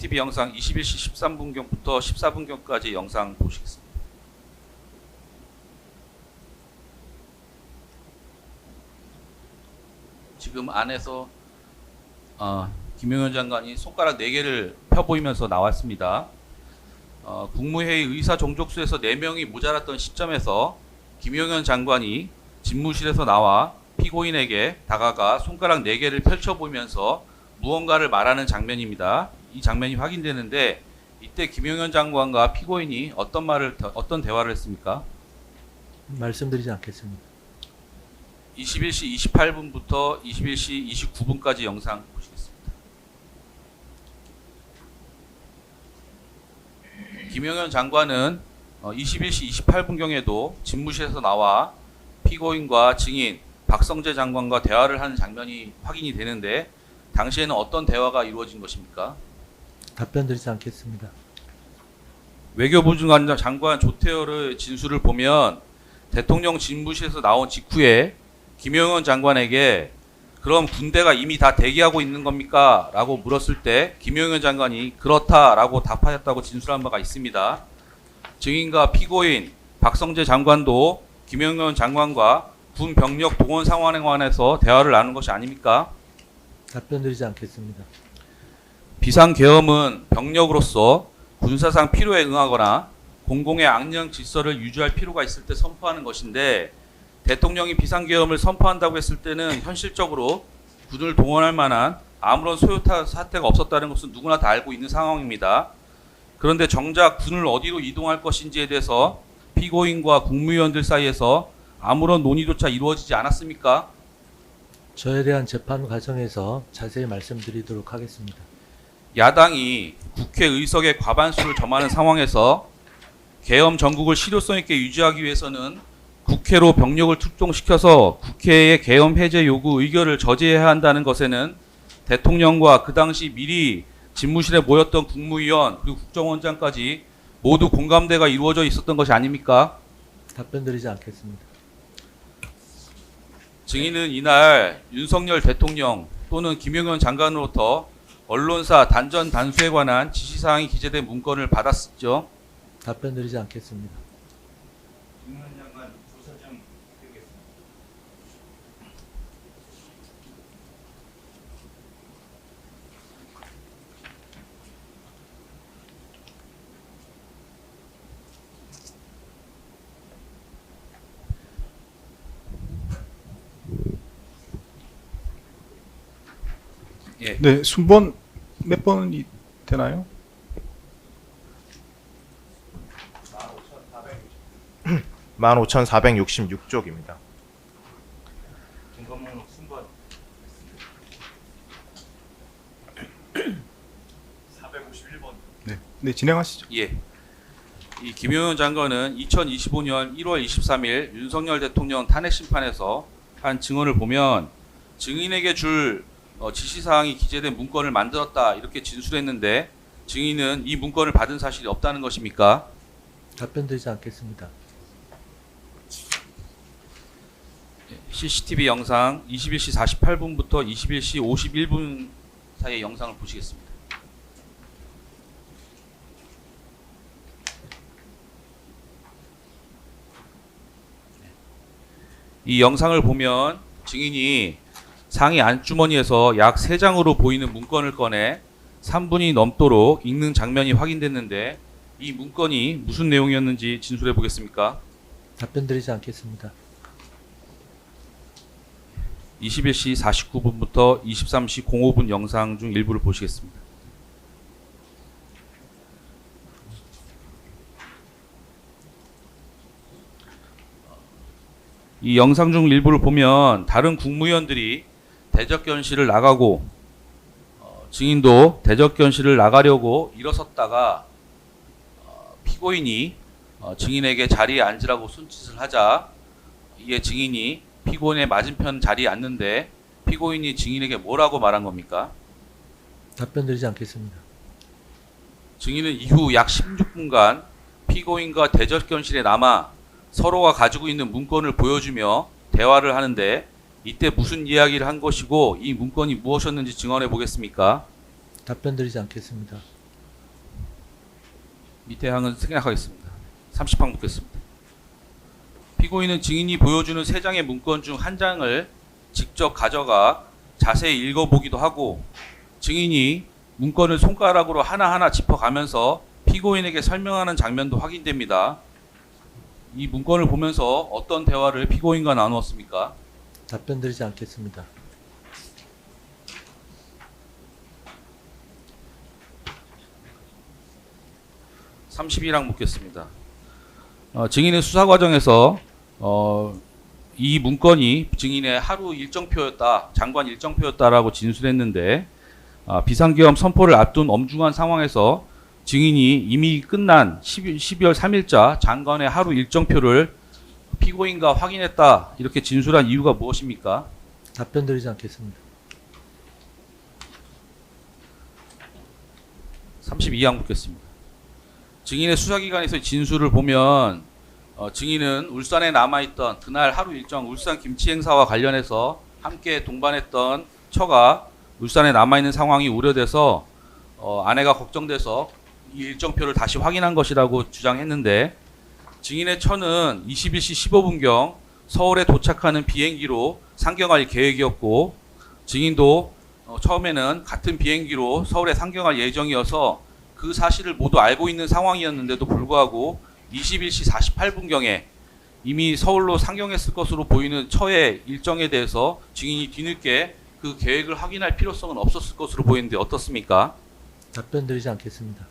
CCTV 영상 21시 13분경부터 14분경까지 영상 보시겠습니다. 지금 안에서 김용현 장관이 손가락 4개를 펴보이면서 나왔습니다. 국무회의 의사종족수에서 4명이 모자랐던 시점에서 김용현 장관이 집무실에서 나와 피고인에게 다가가 손가락 4개를 펼쳐보면서 무언가를 말하는 장면입니다. 이 장면이 확인되는데 이때 김용현 장관과 피고인이 어떤 대화를 했습니까? 말씀드리지 않겠습니다. 21시 28분부터 21시 29분까지 영상 보시겠습니다. 김용현 장관은 21시 28분경에도 집무실에서 나와 피고인과 증인 박성재 장관과 대화를 하는 장면이 확인이 되는데 당시에는 어떤 대화가 이루어진 것입니까? 답변드리지 않겠습니다. 외교부 장관 조태열의 진술을 보면 대통령 집무실에서 나온 직후에 김용현 장관에게 그럼 군대가 이미 다 대기하고 있는 겁니까? 라고 물었을 때 김용현 장관이 그렇다라고 답하였다고 진술한 바가 있습니다. 증인과 피고인 박성재 장관도 김용현 장관과 군 병력 동원 상황에 관해서 대화를 나눈 것이 아닙니까? 답변드리지 않겠습니다. 비상계엄은 병력으로서 군사상 필요에 응하거나 공공의 악령 질서를 유지할 필요가 있을 때 선포하는 것인데 대통령이 비상계엄을 선포한다고 했을 때는 현실적으로 군을 동원할 만한 아무런 소요타 사태가 없었다는 것은 누구나 다 알고 있는 상황입니다. 그런데 정작 군을 어디로 이동할 것인지에 대해서 피고인과 국무위원들 사이에서 아무런 논의조차 이루어지지 않았습니까? 저에 대한 재판 과정에서 자세히 말씀드리도록 하겠습니다. 야당이 국회 의석의 과반수를 점하는 상황에서 계엄 전국을 실효성 있게 유지하기 위해서는 국회로 병력을 출동시켜서 국회의 계엄 해제 요구 의결을 저지해야 한다는 것에는 대통령과 그 당시 미리 집무실에 모였던 국무위원 그리고 국정원장까지 모두 공감대가 이루어져 있었던 것이 아닙니까? 답변드리지 않겠습니다. 증인은 이날 윤석열 대통령 또는 김용현 장관으로부터 언론사 단전 단수에 관한 지시사항이 기재된 문건을 받았었죠. 답변드리지 않겠습니다. 김용현 장관 조사 좀 드리겠습니다. 예. 네, 순번 몇 번이 되나요? 15,466쪽입니다. 증거목록 순번 451번. 네, 네 진행하시죠. 예. 이 김용현 장관은 2025년 1월 23일 윤석열 대통령 탄핵 심판에서 한 증언을 보면 증인에게 줄 지시사항이 기재된 문건을 만들었다 이렇게 진술했는데 증인은 이 문건을 받은 사실이 없다는 것입니까? 답변드리지 않겠습니다. CCTV 영상 21시 48분부터 21시 51분 사이의 영상을 보시겠습니다. 이 영상을 보면 증인이 상의 안주머니에서 약 3장으로 보이는 문건을 꺼내 3분이 넘도록 읽는 장면이 확인됐는데 이 문건이 무슨 내용이었는지 진술해 보겠습니까? 답변드리지 않겠습니다. 21시 49분부터 23시 05분 영상 중 일부를 보시겠습니다. 이 영상 중 일부를 보면 다른 국무위원들이 대적견실을 나가고 증인도 대적견실을 나가려고 일어섰다가 피고인이 증인에게 자리에 앉으라고 손짓을 하자 이에 증인이 피고인의 맞은편 자리에 앉는데 피고인이 증인에게 뭐라고 말한 겁니까? 답변드리지 않겠습니다. 증인은 이후 약 16분간 피고인과 대적견실에 남아 서로가 가지고 있는 문건을 보여주며 대화를 하는데 이때 무슨 이야기를 한 것이고 이 문건이 무엇이었는지 증언해 보겠습니까? 답변드리지 않겠습니다. 밑에 항은 생략하겠습니다. 30항 묻겠습니다. 피고인은 증인이 보여주는 3장의 문건 중 한 장을 직접 가져가 자세히 읽어보기도 하고 증인이 문건을 손가락으로 하나하나 짚어가면서 피고인에게 설명하는 장면도 확인됩니다. 이 문건을 보면서 어떤 대화를 피고인과 나누었습니까? 답변드리지 않겠습니다. (31항) 묻겠습니다. 증인의 수사 과정에서 이 문건이 증인의 하루 일정표였다, 장관 일정표였다라고 진술했는데 비상계엄 선포를 앞둔 엄중한 상황에서 증인이 이미 끝난 12월 3일자 장관의 하루 일정표를 피고인과 확인했다 이렇게 진술한 이유가 무엇입니까? 답변드리지 않겠습니다. 32항 묻겠습니다. 증인의 수사기관에서의 진술을 보면 증인은 울산에 남아있던 그날 하루 일정 울산 김치 행사와 관련해서 함께 동반했던 처가 울산에 남아있는 상황이 우려돼서 아내가 걱정돼서 이 일정표를 다시 확인한 것이라고 주장했는데 증인의 처는 21시 15분경 서울에 도착하는 비행기로 상경할 계획이었고 증인도 처음에는 같은 비행기로 서울에 상경할 예정이어서 그 사실을 모두 알고 있는 상황이었는데도 불구하고 21시 48분경에 이미 서울로 상경했을 것으로 보이는 처의 일정에 대해서 증인이 뒤늦게 그 계획을 확인할 필요성은 없었을 것으로 보이는데 어떻습니까? 답변드리지 않겠습니다.